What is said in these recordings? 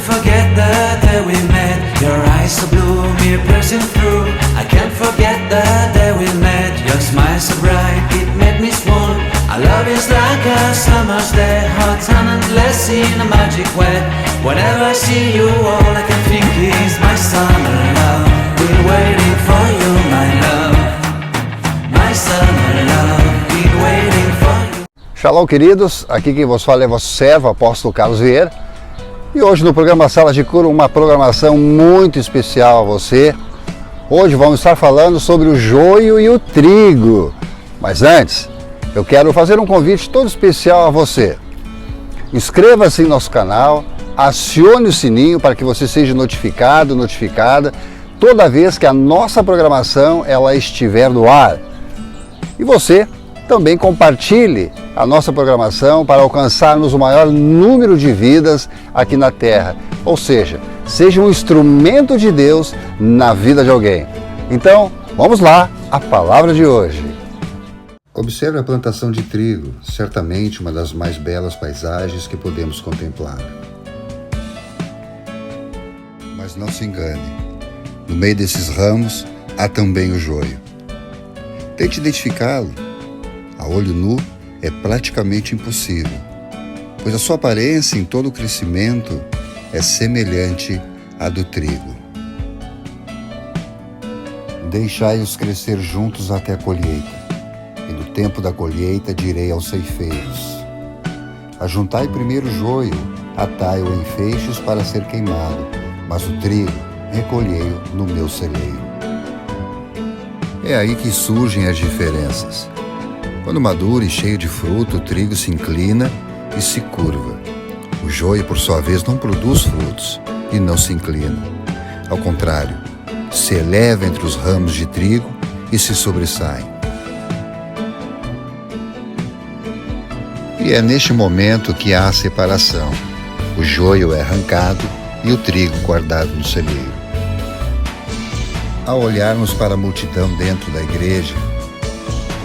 forget the day we met. Your eyes so blue, me piercing through. I can't forget the day we met. Your smile so bright, it made me swoon. Our love is like a summer's day, hot and endless in a magic way. Whenever I see you, all I can think is my summer love. Been waiting for you, my love. My summer love, been waiting for you. Shalom, queridos, aqui quem vos fala é vosso servo, apóstolo Carlos Vieira. E hoje no programa Sala de Cura, uma programação muito especial a você. Hoje vamos estar falando sobre o joio e o trigo. Mas antes, eu quero fazer um convite todo especial a você. Inscreva-se em nosso canal, acione o sininho para que você seja notificado, notificada, toda vez que a nossa programação ela estiver no ar. E você também compartilhe a nossa programação para alcançarmos o maior número de vidas aqui na Terra. Ou seja, seja um instrumento de Deus na vida de alguém. Então, vamos lá, a palavra de hoje. Observe a plantação de trigo, certamente uma das mais belas paisagens que podemos contemplar. Mas não se engane, no meio desses ramos há também o joio. Tente identificá-lo. A olho nu é praticamente impossível, pois a sua aparência em todo o crescimento é semelhante à do trigo. Deixai-os crescer juntos até a colheita, e no tempo da colheita direi aos ceifeiros: ajuntai primeiro o joio, atai-o em feixes para ser queimado, mas o trigo recolhei-o no meu celeiro. É aí que surgem as diferenças. Quando maduro e cheio de fruto, o trigo se inclina e se curva. O joio, por sua vez, não produz frutos e não se inclina. Ao contrário, se eleva entre os ramos de trigo e se sobressai. E é neste momento que há a separação. O joio é arrancado e o trigo guardado no celeiro. Ao olharmos para a multidão dentro da igreja,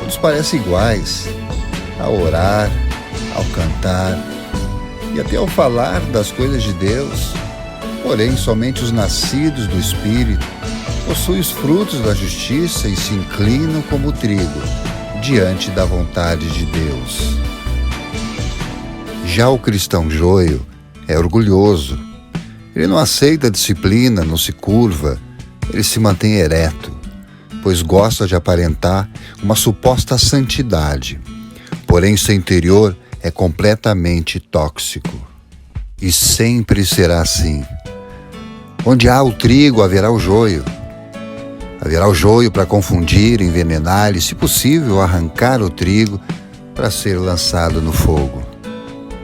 todos parecem iguais, ao orar, ao cantar e até ao falar das coisas de Deus. Porém, somente os nascidos do Espírito possuem os frutos da justiça e se inclinam como o trigo diante da vontade de Deus. Já o cristão joio é orgulhoso. Ele não aceita a disciplina, não se curva, ele se mantém ereto, pois gosta de aparentar uma suposta santidade. Porém, seu interior é completamente tóxico. E sempre será assim. Onde há o trigo, haverá o joio. Haverá o joio para confundir, envenenar e, se possível, arrancar o trigo para ser lançado no fogo.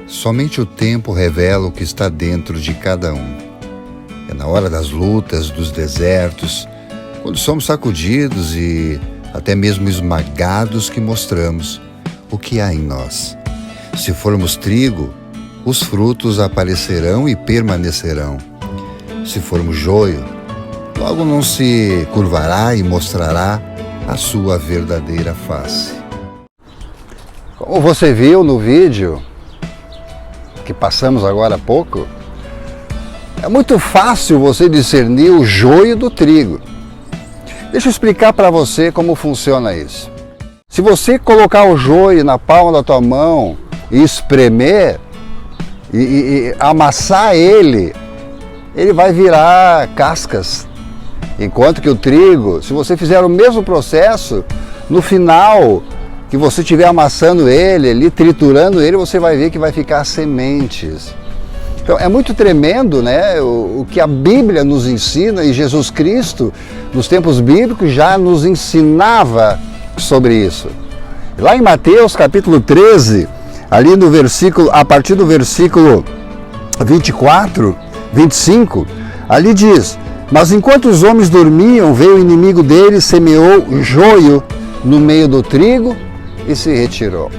Somente o tempo revela o que está dentro de cada um. É na hora das lutas, dos desertos, quando somos sacudidos e até mesmo esmagados que mostramos o que há em nós. Se formos trigo, os frutos aparecerão e permanecerão. Se formos joio, logo não se curvará e mostrará a sua verdadeira face. Como você viu no vídeo que passamos agora há pouco, é muito fácil você discernir o joio do trigo. Deixa eu explicar para você como funciona isso. Se você colocar o joio na palma da tua mão e espremer e amassar ele vai virar cascas. Enquanto que o trigo, se você fizer o mesmo processo, no final que você estiver amassando ele, ali, triturando ele, você vai ver que vai ficar sementes. Então é muito tremendo, né, o que a Bíblia nos ensina, e Jesus Cristo, nos tempos bíblicos, já nos ensinava sobre isso. Lá em Mateus capítulo 13, ali no versículo, a partir do versículo 24, 25, ali diz: mas enquanto os homens dormiam, veio o inimigo deles, semeou joio no meio do trigo e se retirou.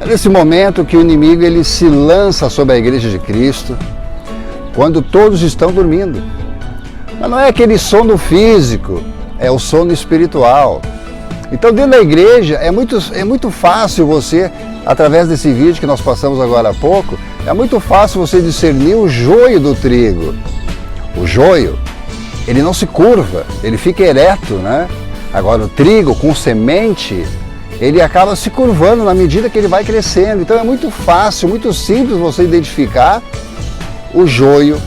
É nesse momento que o inimigo ele se lança sobre a igreja de Cristo, quando todos estão dormindo. Mas não é aquele sono físico, é o sono espiritual. Então, dentro da igreja, é muito fácil você, através desse vídeo que nós passamos agora há pouco, é muito fácil você discernir o joio do trigo. O joio, ele não se curva, ele fica ereto, né? Agora, o trigo com semente, ele acaba se curvando na medida que ele vai crescendo. Então, é muito fácil, muito simples você identificar o joio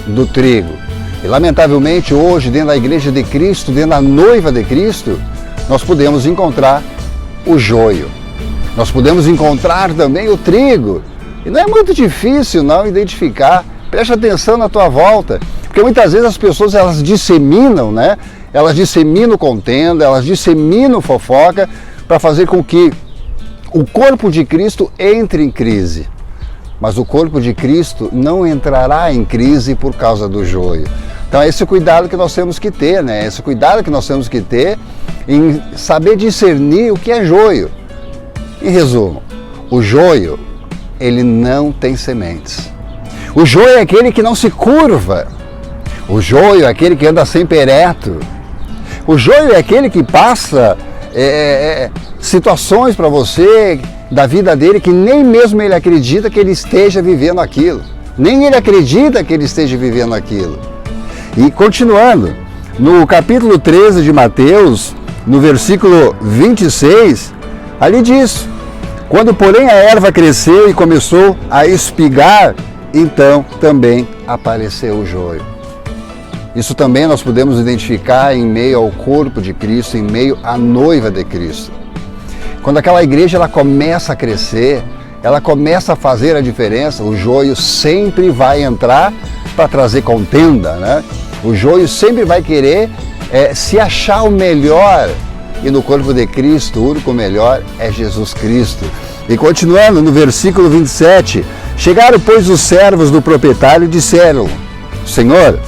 do trigo. E, lamentavelmente, hoje, dentro da igreja de Cristo, dentro da noiva de Cristo, nós podemos encontrar o joio. Nós podemos encontrar também o trigo. E não é muito difícil não identificar. Preste atenção na tua volta. Porque muitas vezes as pessoas elas disseminam, né? Elas disseminam contenda, elas disseminam fofoca para fazer com que o corpo de Cristo entre em crise. Mas o corpo de Cristo não entrará em crise por causa do joio. Então é esse cuidado que nós temos que ter, né? Esse cuidado que nós temos que ter em saber discernir o que é joio. Em resumo, o joio, ele não tem sementes. O joio é aquele que não se curva. O joio é aquele que anda sempre ereto. O joio é aquele que passa situações para você da vida dele que nem mesmo ele acredita que ele esteja vivendo aquilo. Nem ele acredita que ele esteja vivendo aquilo. E continuando, no capítulo 13 de Mateus, no versículo 26, ali diz: quando porém a erva cresceu e começou a espigar, então também apareceu o joio. Isso também nós podemos identificar em meio ao corpo de Cristo, em meio à noiva de Cristo. Quando aquela igreja ela começa a crescer, ela começa a fazer a diferença, o joio sempre vai entrar para trazer contenda, né? O joio sempre vai querer se achar o melhor, e no corpo de Cristo o único melhor é Jesus Cristo. E continuando no versículo 27, chegaram pois os servos do proprietário e disseram: Senhor,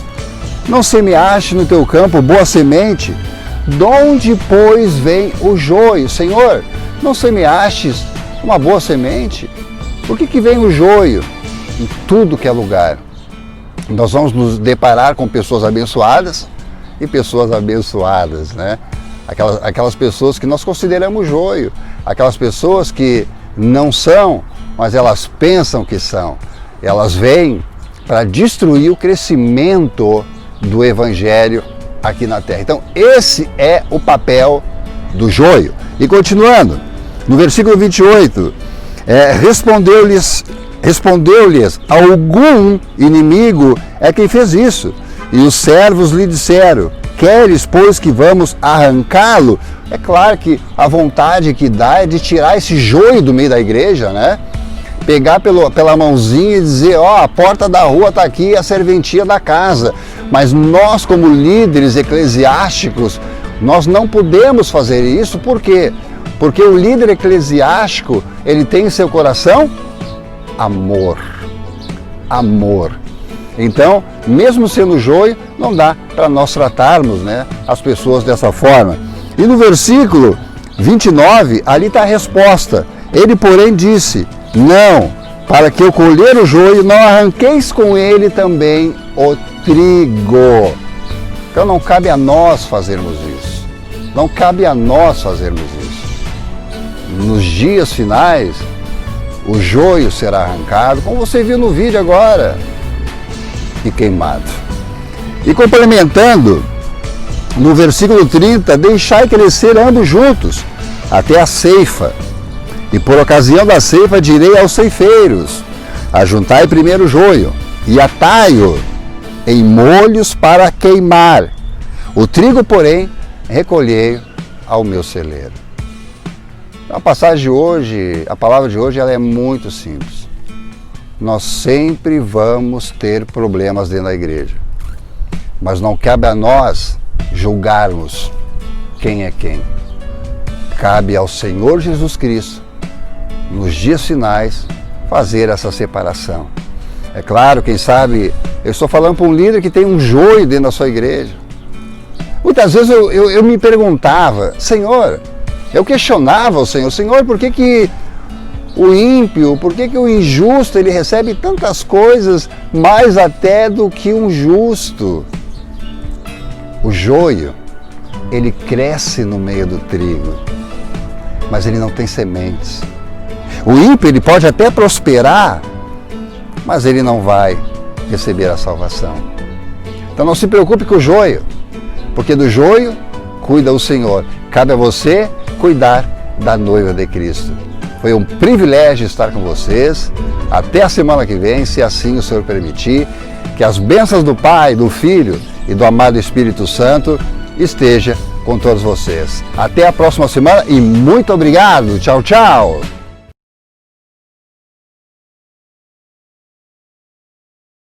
não semeaste no teu campo boa semente? De onde pois vem o joio? Senhor, não semeastes uma boa semente? Por que vem o joio? Em tudo que é lugar. Nós vamos nos deparar com pessoas abençoadas e pessoas abençoadas, né? Aquelas pessoas que nós consideramos joio, aquelas pessoas que não são, mas elas pensam que são. Elas vêm para destruir o crescimento do Evangelho aqui na terra. Então, esse é o papel do joio. E continuando, no versículo 28, respondeu-lhes algum inimigo é quem fez isso. E os servos lhe disseram: queres, pois, que vamos arrancá-lo? É claro que a vontade que dá é de tirar esse joio do meio da igreja, né? Pegar pela mãozinha e dizer: ó, a porta da rua está aqui, a serventia da casa. Mas nós, como líderes eclesiásticos, nós não podemos fazer isso. Por quê? Porque o líder eclesiástico, ele tem em seu coração amor. Amor. Então, mesmo sendo joio, não dá para nós tratarmos, né, as pessoas dessa forma. E no versículo 29, ali está a resposta. Ele, porém, disse: não, para que eu colher o joio, não arranqueis com ele também o trigo. Então não cabe a nós fazermos isso. Não cabe a nós fazermos isso. Nos dias finais, o joio será arrancado, como você viu no vídeo agora, e queimado. E complementando, no versículo 30, deixai crescer ambos juntos, até a ceifa. E por ocasião da ceifa direi aos ceifeiros: ajuntai primeiro o joio, e atai-o em molhos para queimar. O trigo, porém, recolhei ao meu celeiro. A passagem de hoje, a palavra de hoje, ela é muito simples. Nós sempre vamos ter problemas dentro da igreja, mas não cabe a nós julgarmos quem é quem. Cabe ao Senhor Jesus Cristo, nos dias finais, fazer essa separação. É claro, quem sabe, eu estou falando para um líder que tem um joio dentro da sua igreja. Muitas vezes eu me perguntava: Senhor, eu questionava o Senhor: Senhor, por que o ímpio, por que o injusto, ele recebe tantas coisas, mais até do que um justo? O joio ele cresce no meio do trigo, mas ele não tem sementes. O ímpio, ele pode até prosperar, mas ele não vai receber a salvação. Então não se preocupe com o joio, porque do joio cuida o Senhor. Cabe a você cuidar da noiva de Cristo. Foi um privilégio estar com vocês. Até a semana que vem, se assim o Senhor permitir. Que as bênçãos do Pai, do Filho e do amado Espírito Santo esteja com todos vocês. Até a próxima semana e muito obrigado. Tchau, tchau.